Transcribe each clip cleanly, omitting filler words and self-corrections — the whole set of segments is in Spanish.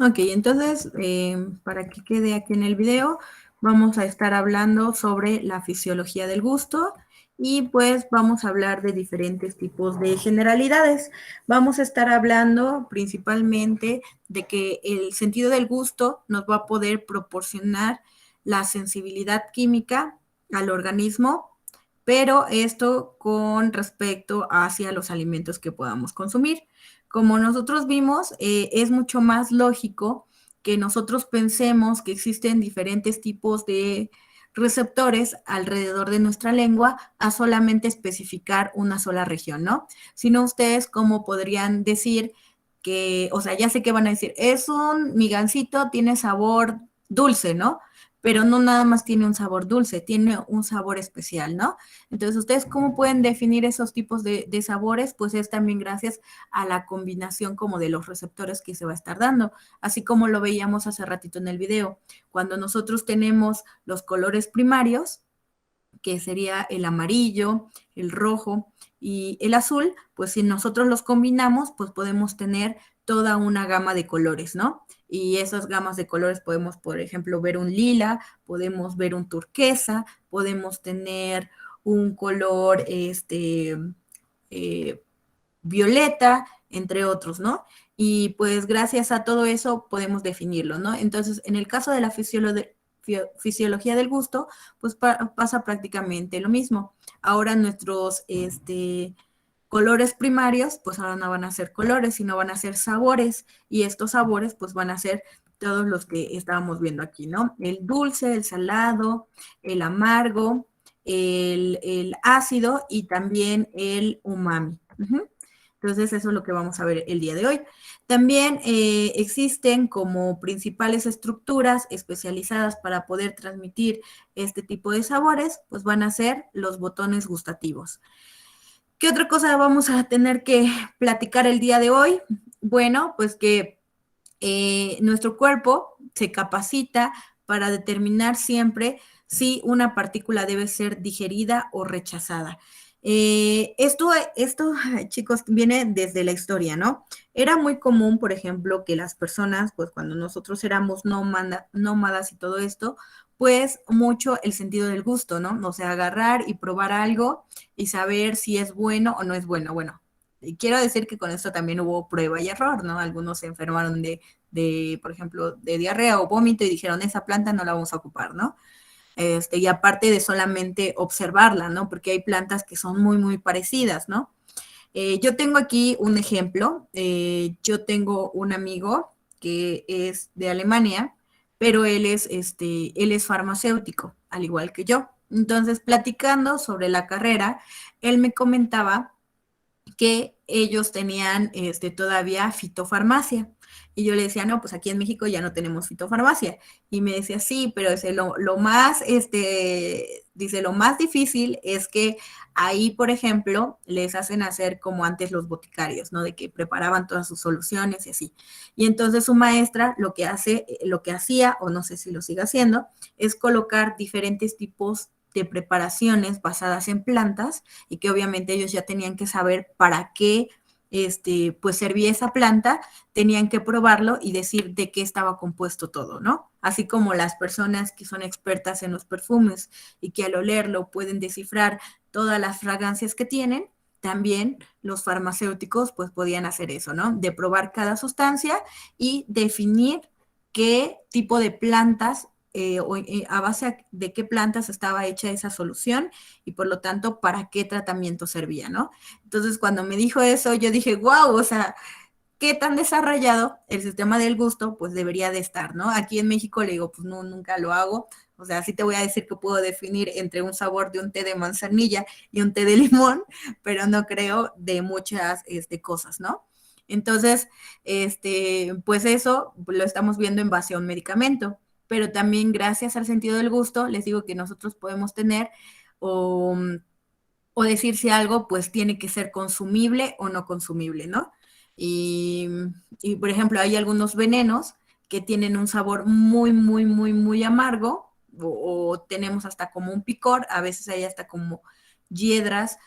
Ok, entonces, para que quede aquí en el video, vamos a estar hablando sobre la fisiología del gusto y pues vamos a hablar de diferentes tipos de generalidades. Vamos a estar hablando principalmente de que el sentido del gusto nos va a poder proporcionar la sensibilidad química al organismo, pero esto con respecto hacia los alimentos que podamos consumir. Como nosotros vimos, es mucho más lógico que nosotros pensemos que existen diferentes tipos de receptores alrededor de nuestra lengua a solamente especificar una sola región, ¿no? Sino ustedes cómo podrían decir que, o sea, ya sé que van a decir, es un migancito, tiene sabor dulce, ¿no? Pero no nada más tiene un sabor dulce, tiene un sabor especial, ¿no? Entonces, ¿ustedes cómo pueden definir esos tipos de sabores? Pues es también gracias a la combinación como de los receptores que se va a estar dando, así como lo veíamos hace ratito en el video. Cuando nosotros tenemos los colores primarios, que sería el amarillo, el rojo y el azul, pues si nosotros los combinamos, pues podemos tener toda una gama de colores, ¿no? Y esas gamas de colores podemos, por ejemplo, ver un lila, podemos ver un turquesa, podemos tener un color, eh, violeta, entre otros, ¿no? Y pues gracias a todo eso podemos definirlo, ¿no? Entonces, en el caso de la fisiología del gusto, pues pasa prácticamente lo mismo. Ahora nuestros colores primarios, pues ahora no van a ser colores, sino van a ser sabores, y estos sabores, pues van a ser todos los que estábamos viendo aquí, ¿no? El dulce, el salado, el amargo, el ácido y también el umami. Entonces, eso es lo que vamos a ver el día de hoy. También existen como principales estructuras especializadas para poder transmitir este tipo de sabores, pues van a ser los botones gustativos. ¿Qué otra cosa vamos a tener que platicar el día de hoy? Bueno, pues que nuestro cuerpo se capacita para determinar siempre si una partícula debe ser digerida o rechazada. Esto, chicos, viene desde la historia, ¿no? Era muy común, por ejemplo, que las personas, pues cuando nosotros éramos nómadas y todo esto, pues mucho el sentido del gusto, ¿no? O sea, agarrar y probar algo y saber si es bueno o no es bueno. Bueno, y quiero decir que con esto también hubo prueba y error, ¿no? Algunos se enfermaron por ejemplo, de diarrea o vómito y dijeron, esa planta no la vamos a ocupar, ¿no? Y aparte de solamente observarla, ¿no? Porque hay plantas que son muy, muy parecidas, ¿no? Yo tengo aquí un ejemplo. Yo tengo un amigo que es de Alemania, pero él es farmacéutico, al igual que yo. Entonces, platicando sobre la carrera, él me comentaba que ellos tenían todavía fitofarmacia. Y yo le decía, no, pues aquí en México ya no tenemos fitofarmacia. Y me decía, sí, pero lo más, dice, lo más difícil es que ahí, por ejemplo, les hacen hacer como antes los boticarios, ¿no? De que preparaban todas sus soluciones y así. Y entonces su maestra lo que hacía, o no sé si lo sigue haciendo, es colocar diferentes tipos de preparaciones basadas en plantas y que obviamente ellos ya tenían que saber para qué pues servía esa planta, tenían que probarlo y decir de qué estaba compuesto todo, ¿no? Así como las personas que son expertas en los perfumes y que al olerlo pueden descifrar todas las fragancias que tienen, también los farmacéuticos pues podían hacer eso, ¿no? De probar cada sustancia y definir qué tipo de plantas a base de qué plantas estaba hecha esa solución y por lo tanto para qué tratamiento servía, ¿no? Entonces cuando me dijo eso yo dije, wow, o sea, qué tan desarrollado el sistema del gusto pues debería de estar, ¿no? Aquí en México le digo, pues no, nunca lo hago. O sea, sí te voy a decir que puedo definir entre un sabor de un té de manzanilla y un té de limón, pero no creo de muchas cosas, ¿no? Entonces, pues eso lo estamos viendo en base a un medicamento, pero también gracias al sentido del gusto, les digo que nosotros podemos tener o, o decir si algo pues tiene que ser consumible o no consumible, ¿no? Y, y, por ejemplo, hay algunos venenos que tienen un sabor muy, muy, muy, muy amargo o tenemos hasta como un picor, a veces hay hasta como hiedras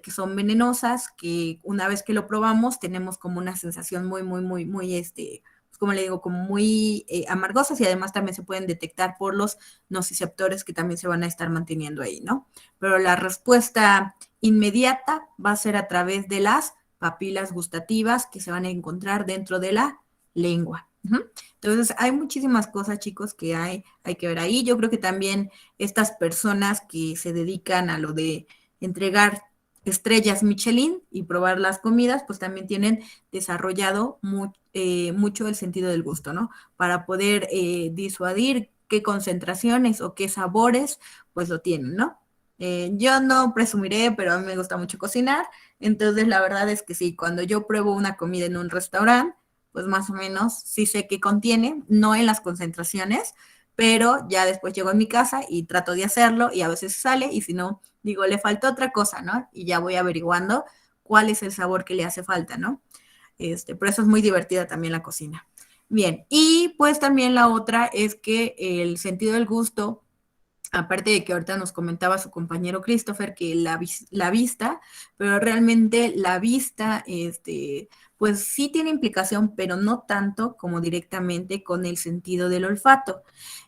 que son venenosas, que una vez que lo probamos tenemos como una sensación muy, muy, muy, muy como le digo, como muy amargosas y además también se pueden detectar por los nociceptores que también se van a estar manteniendo ahí, ¿no? Pero la respuesta inmediata va a ser a través de las papilas gustativas que se van a encontrar dentro de la lengua. Entonces, hay muchísimas cosas, chicos, que hay que ver ahí. Yo creo que también estas personas que se dedican a lo de entregar estrellas Michelin y probar las comidas, pues también tienen desarrollado mucho el sentido del gusto, ¿no? Para poder disuadir qué concentraciones o qué sabores, pues lo tienen, ¿no? Yo no presumiré, pero a mí me gusta mucho cocinar, entonces la verdad es que sí, cuando yo pruebo una comida en un restaurante, pues más o menos sí sé qué contiene, no en las concentraciones, pero ya después llego a mi casa y trato de hacerlo y a veces sale y si no, digo, le falta otra cosa, ¿no? Y ya voy averiguando cuál es el sabor que le hace falta, ¿no? Por eso es muy divertida también la cocina. Bien, y pues también la otra es que el sentido del gusto, aparte de que ahorita nos comentaba su compañero Christopher que la vista, pero realmente la vista, pues sí tiene implicación, pero no tanto como directamente con el sentido del olfato.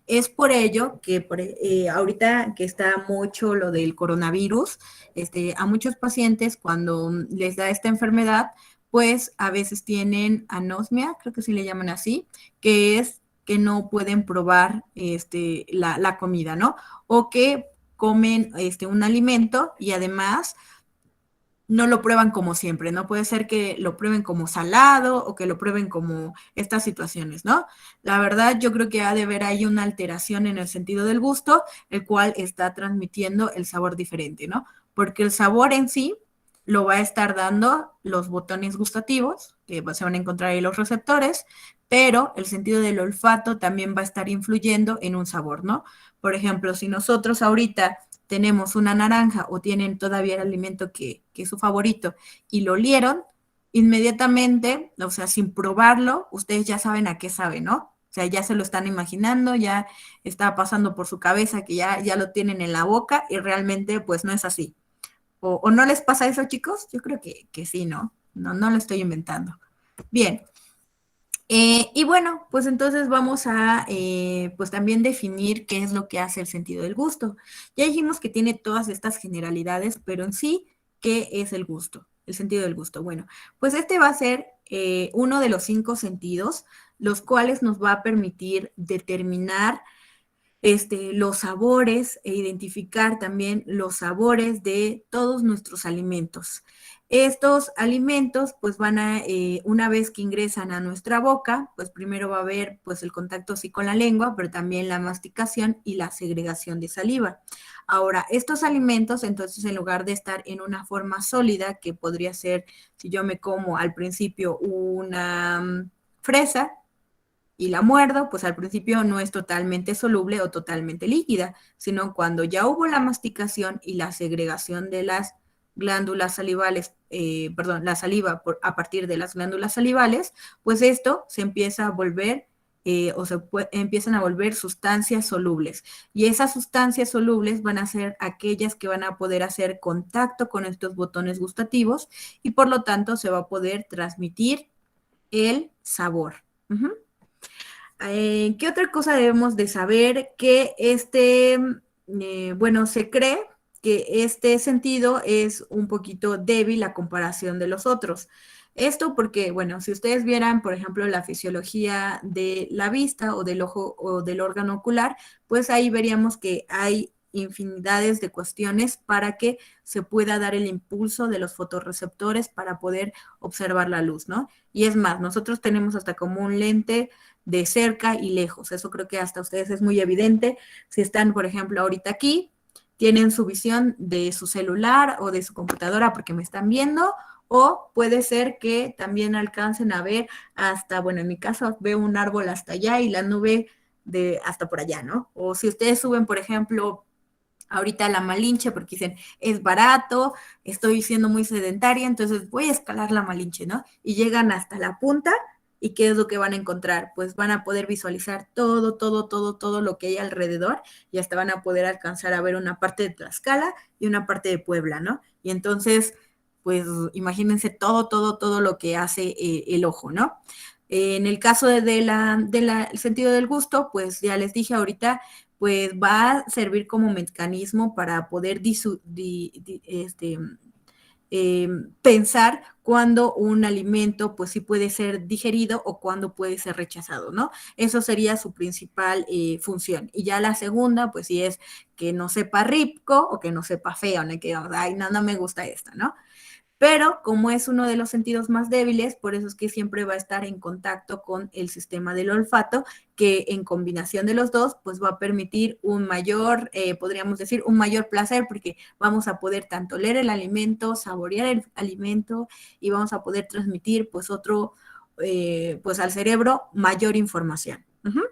Es por ello que ahorita que está mucho lo del coronavirus, a muchos pacientes cuando les da esta enfermedad, pues a veces tienen anosmia, creo que sí le llaman así, que es que no pueden probar la comida, ¿no? O que comen un alimento y además no lo prueban como siempre, ¿no? Puede ser que lo prueben como salado o que lo prueben como estas situaciones, ¿no? La verdad, yo creo que ha de haber ahí una alteración en el sentido del gusto, el cual está transmitiendo el sabor diferente, ¿no? Porque el sabor en sí lo va a estar dando los botones gustativos, que se van a encontrar ahí los receptores, pero el sentido del olfato también va a estar influyendo en un sabor, ¿no? Por ejemplo, si nosotros ahorita tenemos una naranja o tienen todavía el alimento que es su favorito y lo olieron, inmediatamente, o sea, sin probarlo, ustedes ya saben a qué sabe, ¿no? O sea, ya se lo están imaginando, ya está pasando por su cabeza que ya lo tienen en la boca y realmente pues no es así. ¿O no les pasa eso, chicos? Yo creo que sí, ¿no? No lo estoy inventando. Bien, y bueno, pues entonces vamos a pues también definir qué es lo que hace el sentido del gusto. Ya dijimos que tiene todas estas generalidades, pero en sí, ¿qué es el gusto? El sentido del gusto. Bueno, pues este va a ser uno de los 5 sentidos, los cuales nos va a permitir determinar los sabores e identificar también los sabores de todos nuestros alimentos. Estos alimentos, pues van a, una vez que ingresan a nuestra boca, pues primero va a haber pues el contacto así con la lengua, pero también la masticación y la segregación de saliva. Ahora, estos alimentos, entonces, en lugar de estar en una forma sólida, que podría ser, si yo me como al principio una fresa, y la muerdo, pues al principio no es totalmente soluble o totalmente líquida, sino cuando ya hubo la masticación y la segregación de las glándulas salivales, perdón, la saliva a partir de las glándulas salivales, pues esto se empieza a volver empiezan a volver sustancias solubles. Y esas sustancias solubles van a ser aquellas que van a poder hacer contacto con estos botones gustativos y por lo tanto se va a poder transmitir el sabor. ¿Qué otra cosa debemos de saber? Que bueno, se cree que este sentido es un poquito débil a comparación de los otros. Esto porque, bueno, si ustedes vieran, por ejemplo, la fisiología de la vista o del ojo o del órgano ocular, pues ahí veríamos que hay infinidades de cuestiones para que se pueda dar el impulso de los fotorreceptores para poder observar la luz, ¿no? Y es más, nosotros tenemos hasta como un lente de cerca y lejos. Eso creo que hasta ustedes es muy evidente. Si están, por ejemplo, ahorita aquí, tienen su visión de su celular o de su computadora porque me están viendo, o puede ser que también alcancen a ver hasta, bueno, en mi caso veo un árbol hasta allá y la nube de hasta por allá, ¿no? O si ustedes suben, por ejemplo, ahorita la Malinche porque dicen, es barato, estoy siendo muy sedentaria, entonces voy a escalar la Malinche, ¿no? Y llegan hasta la punta y ¿qué es lo que van a encontrar? Pues van a poder visualizar todo lo que hay alrededor y hasta van a poder alcanzar a ver una parte de Tlaxcala y una parte de Puebla, ¿no? Y entonces, pues imagínense todo lo que hace el ojo, ¿no? En el caso el sentido del gusto, pues ya les dije ahorita, pues va a servir como mecanismo para poder pensar cuándo un alimento pues sí puede ser digerido o cuándo puede ser rechazado, ¿no? Eso sería su principal función. Y ya la segunda, pues sí es que no sepa rico o que no sepa feo, ¿no? Que, ay, no, no me gusta esto, ¿no? Pero como es uno de los sentidos más débiles, por eso es que siempre va a estar en contacto con el sistema del olfato, que en combinación de los dos, pues va a permitir un mayor, podríamos decir, un mayor placer, porque vamos a poder tanto oler el alimento, saborear el alimento y vamos a poder transmitir pues pues al cerebro mayor información. Uh-huh.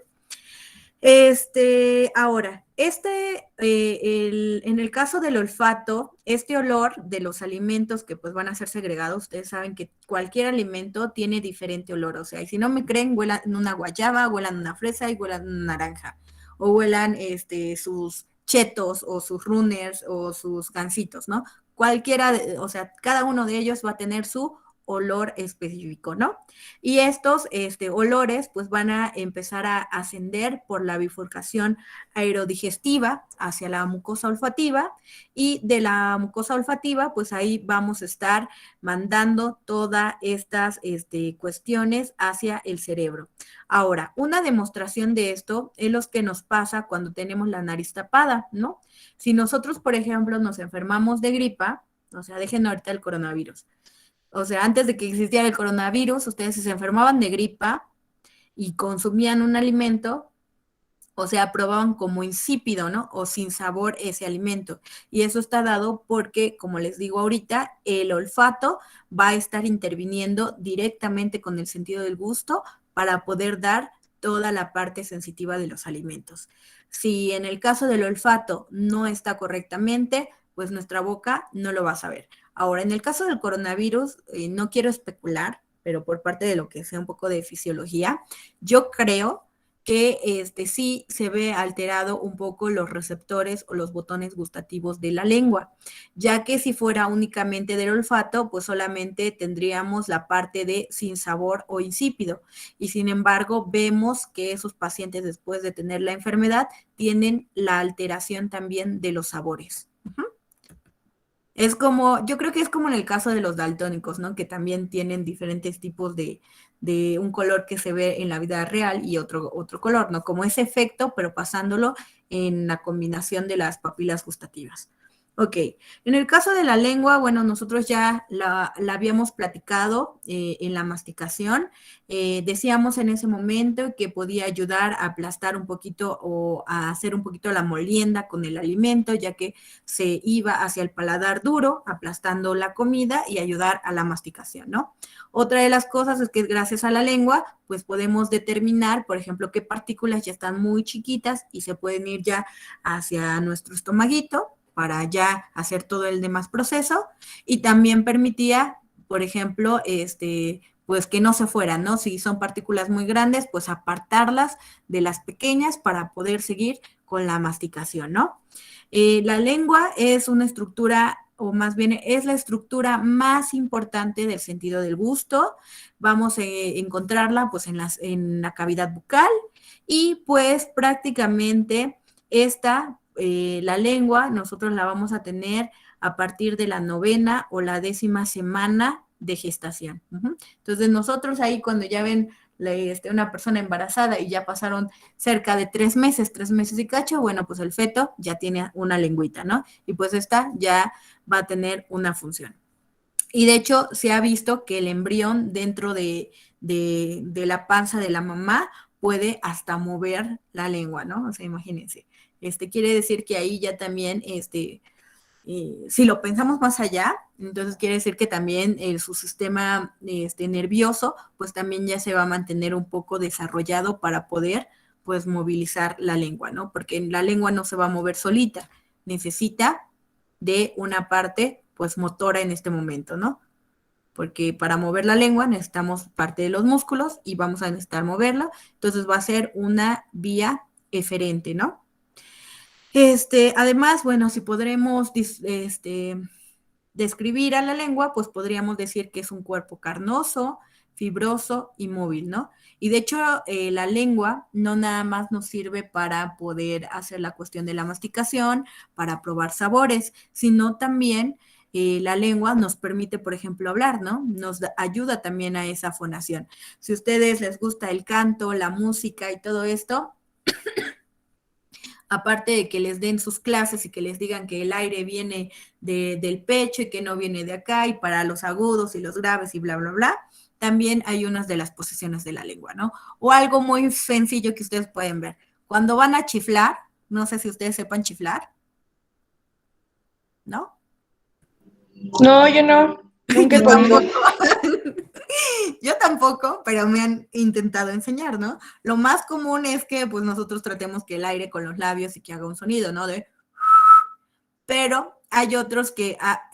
Ahora, en el caso del olfato, este olor de los alimentos que pues van a ser segregados, ustedes saben que cualquier alimento tiene diferente olor, o sea, y si no me creen, huelan una guayaba, huelan una fresa y huelan una naranja, o huelan sus chetos o sus runners o sus gancitos, ¿no? O sea, cada uno de ellos va a tener su olor específico, ¿no? Y estos olores pues van a empezar a ascender por la bifurcación aerodigestiva hacia la mucosa olfativa y de la mucosa olfativa pues ahí vamos a estar mandando todas estas cuestiones hacia el cerebro. Ahora, una demostración de esto es lo que nos pasa cuando tenemos la nariz tapada, ¿no? Si nosotros, por ejemplo, nos enfermamos de gripa, o sea, dejen ahorita el coronavirus, o sea, antes de que existiera el coronavirus, ustedes se enfermaban de gripa y consumían un alimento, o sea, probaban como insípido, ¿no? O sin sabor ese alimento. Y eso está dado porque, como les digo ahorita, el olfato va a estar interviniendo directamente con el sentido del gusto para poder dar toda la parte sensitiva de los alimentos. Si en el caso del olfato no está correctamente, pues nuestra boca no lo va a saber. Ahora, en el caso del coronavirus, no quiero especular, pero por parte de lo que sea un poco de fisiología, yo creo que sí se ve alterado un poco los receptores o los botones gustativos de la lengua, ya que si fuera únicamente del olfato, pues solamente tendríamos la parte de sin sabor o insípido. Y sin embargo, vemos que esos pacientes después de tener la enfermedad tienen la alteración también de los sabores. Uh-huh. Es como, yo creo que es como en el caso de los daltónicos, ¿no? Que también tienen diferentes tipos de un color que se ve en la vida real y otro color, ¿no? Como ese efecto, pero pasándolo en la combinación de las papilas gustativas. Ok, en el caso de la lengua, bueno, nosotros ya la habíamos platicado en la masticación. Decíamos en ese momento que podía ayudar a aplastar un poquito o a hacer un poquito la molienda con el alimento, ya que se iba hacia el paladar duro, aplastando la comida y ayudar a la masticación, ¿no? Otra de las cosas es que gracias a la lengua, pues podemos determinar, por ejemplo, qué partículas ya están muy chiquitas y se pueden ir ya hacia nuestro estomaguito para ya hacer todo el demás proceso, y también permitía, por ejemplo, pues que no se fueran, ¿no? Si son partículas muy grandes, pues apartarlas de las pequeñas para poder seguir con la masticación, ¿no? La lengua es una estructura, o más bien es la estructura más importante del sentido del gusto. Vamos a encontrarla pues en la cavidad bucal y pues prácticamente la lengua, nosotros la vamos a tener a partir de la 9ª o la 10ª semana de gestación. Uh-huh. Entonces nosotros ahí cuando ya ven una persona embarazada y ya pasaron cerca de 3 meses y cacho, bueno, pues el feto ya tiene una lengüita, ¿no? Y pues esta ya va a tener una función. Y de hecho se ha visto que el embrión dentro de la panza de la mamá puede hasta mover la lengua, ¿no? O sea, imagínense. Quiere decir que ahí ya también, si lo pensamos más allá, entonces quiere decir que también su sistema nervioso, pues también ya se va a mantener un poco desarrollado para poder, pues, movilizar la lengua, ¿no? Porque la lengua no se va a mover solita, necesita de una parte, pues, motora en este momento, ¿no? Porque para mover la lengua necesitamos parte de los músculos y vamos a necesitar moverla, entonces va a ser una vía eferente, ¿no? Además, bueno, si podremos describir a la lengua, pues podríamos decir que es un cuerpo carnoso, fibroso y móvil, ¿no? Y de hecho, la lengua no nada más nos sirve para poder hacer la cuestión de la masticación, para probar sabores, sino también la lengua nos permite, por ejemplo, hablar, ¿no? Nos ayuda también a esa fonación. Si a ustedes les gusta el canto, la música y todo esto, aparte de que les den sus clases y que les digan que el aire viene del pecho y que no viene de acá y para los agudos y los graves y bla, bla, bla, también hay unas de las posiciones de la lengua, ¿no? O algo muy sencillo que ustedes pueden ver. Cuando van a chiflar, no sé si ustedes sepan chiflar, ¿no? No, yo no, nunca he Yo podido. tampoco. Yo tampoco, pero me han intentado enseñar, ¿no? Lo más común es que pues nosotros tratemos que el aire con los labios y que haga un sonido, ¿no? Pero hay otros que a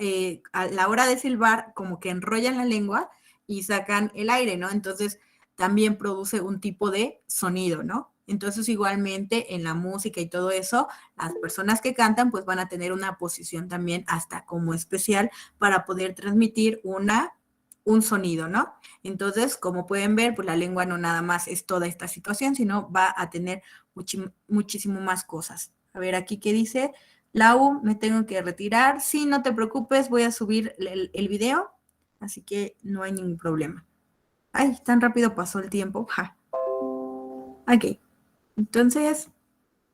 la hora de silbar como que enrollan la lengua y sacan el aire, ¿no? Entonces también produce un tipo de sonido, ¿no? Entonces igualmente en la música y todo eso, las personas que cantan pues van a tener una posición también hasta como especial para poder transmitir un sonido, ¿no? Entonces, como pueden ver, pues la lengua no nada más es toda esta situación, sino va a tener muchísimo más cosas. A ver, aquí qué dice, Lau, me tengo que retirar. Sí, no te preocupes, voy a subir el video, así que no hay ningún problema. Ay, tan rápido pasó el tiempo. Ja. Ok, entonces,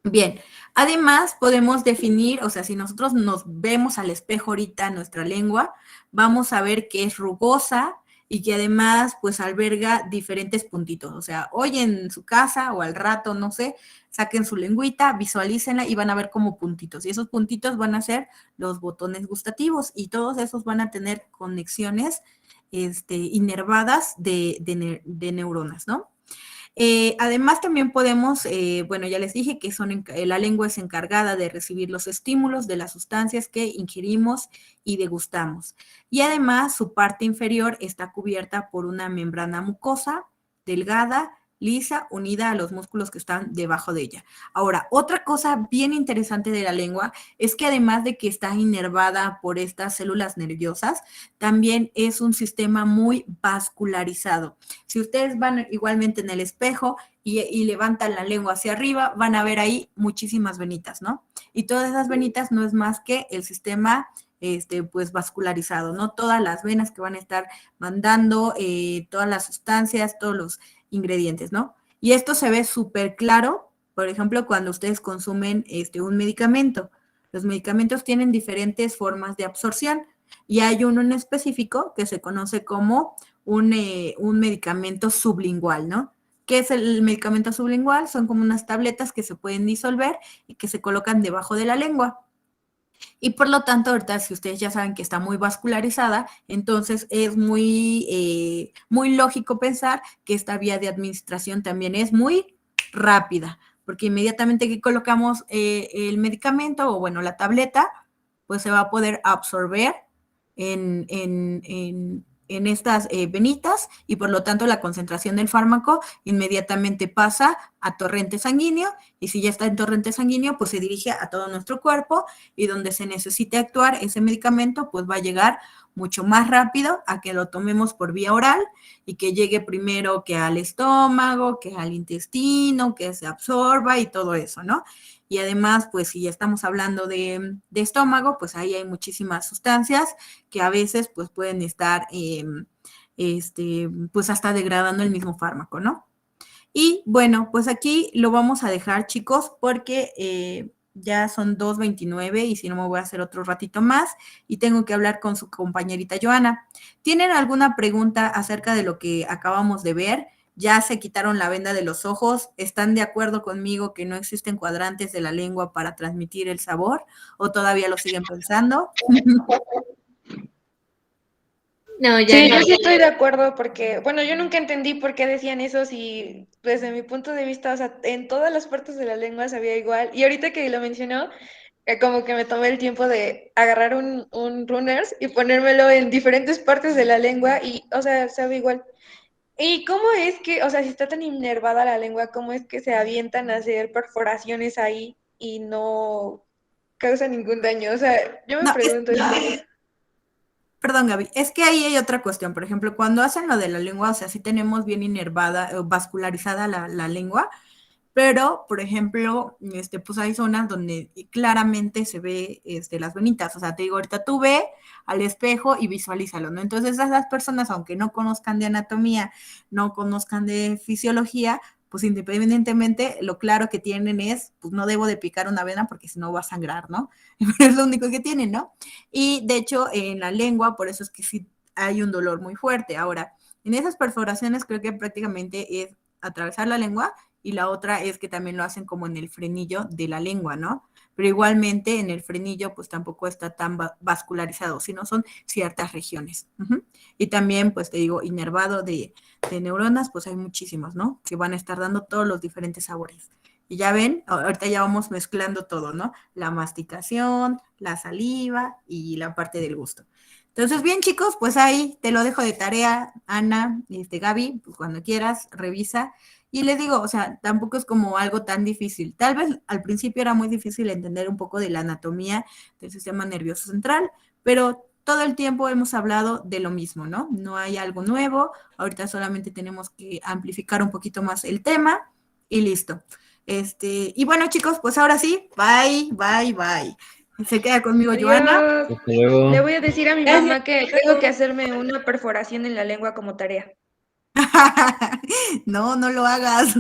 bien. Además, podemos definir, o sea, si nosotros nos vemos al espejo ahorita nuestra lengua, vamos a ver que es rugosa y que además, pues, alberga diferentes puntitos. O sea, hoy en su casa o al rato, no sé, saquen su lengüita, visualícenla y van a ver como puntitos. Y esos puntitos van a ser los botones gustativos y todos esos van a tener conexiones inervadas de neuronas, ¿no? Además, también podemos, bueno, ya les dije que la lengua es encargada de recibir los estímulos de las sustancias que ingerimos y degustamos. Y además, su parte inferior está cubierta por una membrana mucosa, delgada, lisa, unida a los músculos que están debajo de ella. Ahora, otra cosa bien interesante de la lengua es que además de que está inervada por estas células nerviosas, también es un sistema muy vascularizado. Si ustedes van igualmente en el espejo y levantan la lengua hacia arriba, van a ver ahí muchísimas venitas, ¿no? Y todas esas venitas no es más que el sistema pues vascularizado, ¿no? Todas las venas que van a estar mandando, todas las sustancias, todos los ingredientes, ¿no? Y esto se ve súper claro, por ejemplo, cuando ustedes consumen un medicamento. Los medicamentos tienen diferentes formas de absorción y hay uno en específico que se conoce como un medicamento sublingual, ¿no? ¿Qué es el medicamento sublingual? Son como unas tabletas que se pueden disolver y que se colocan debajo de la lengua. Y por lo tanto, ahorita si ustedes ya saben que está muy vascularizada, entonces es muy lógico pensar que esta vía de administración también es muy rápida, porque inmediatamente que colocamos el medicamento o bueno, la tableta, pues se va a poder absorber en estas venitas y por lo tanto la concentración del fármaco inmediatamente pasa a torrente sanguíneo y si ya está en torrente sanguíneo, pues se dirige a todo nuestro cuerpo y donde se necesite actuar ese medicamento, pues va a llegar mucho más rápido a que lo tomemos por vía oral y que llegue primero que al estómago, que al intestino, que se absorba y todo eso, ¿no? Y además, pues si ya estamos hablando de estómago, pues ahí hay muchísimas sustancias que a veces pues pueden estar, pues hasta degradando el mismo fármaco, ¿no? Y bueno, pues aquí lo vamos a dejar, chicos, porque ya son 2:29 y si no me voy a hacer otro ratito más y tengo que hablar con su compañerita Joana. ¿Tienen alguna pregunta acerca de lo que acabamos de ver? ¿Ya se quitaron la venda de los ojos? ¿Están de acuerdo conmigo que no existen cuadrantes de la lengua para transmitir el sabor? ¿O todavía lo siguen pensando? No, ya Sí, no. yo sí estoy de acuerdo porque, bueno, yo nunca entendí por qué decían eso si desde mi punto de vista, o sea, en todas las partes de la lengua sabía igual. Y ahorita que lo mencionó, como que me tomé el tiempo de agarrar un runners y ponérmelo en diferentes partes de la lengua y, o sea, sabe igual. ¿Y cómo es que, o sea, si está tan inervada la lengua, cómo es que se avientan a hacer perforaciones ahí y no causa ningún daño? O sea, yo me No, pregunto eso. Perdón, Gaby, es que ahí hay otra cuestión. Por ejemplo, cuando hacen lo de la lengua, o sea, sí tenemos bien inervada, vascularizada la lengua, pero, por ejemplo, pues hay zonas donde claramente se ve las venitas. O sea, te digo, ahorita tú ve al espejo y visualízalo, ¿no? Entonces, esas personas, aunque no conozcan de anatomía, no conozcan de fisiología, pues independientemente, lo claro que tienen es, pues no debo de picar una vena porque si no va a sangrar, ¿no? Pero es lo único que tienen, ¿no? Y de hecho, en la lengua, por eso es que sí hay un dolor muy fuerte. Ahora, en esas perforaciones creo que prácticamente es atravesar la lengua y la otra es que también lo hacen como en el frenillo de la lengua, ¿no? Pero igualmente en el frenillo pues tampoco está tan vascularizado, sino son ciertas regiones. Y también pues te digo, inervado de neuronas, pues hay muchísimos, ¿no? Que van a estar dando todos los diferentes sabores. Y ya ven, ahorita ya vamos mezclando todo, ¿no? La masticación, la saliva y la parte del gusto. Entonces, bien, chicos, pues ahí te lo dejo de tarea, Ana, Gaby, pues cuando quieras, revisa. Y les digo, o sea, tampoco es como algo tan difícil. Tal vez al principio era muy difícil entender un poco de la anatomía del sistema nervioso central, pero todo el tiempo hemos hablado de lo mismo, ¿no? No hay algo nuevo, ahorita solamente tenemos que amplificar un poquito más el tema y listo. Y bueno, chicos, pues ahora sí, bye, bye, bye. Se queda conmigo, Joana. Adiós. Hasta luego. Le voy a decir a mi mamá que tengo que hacerme una perforación en la lengua como tarea. No, no lo hagas.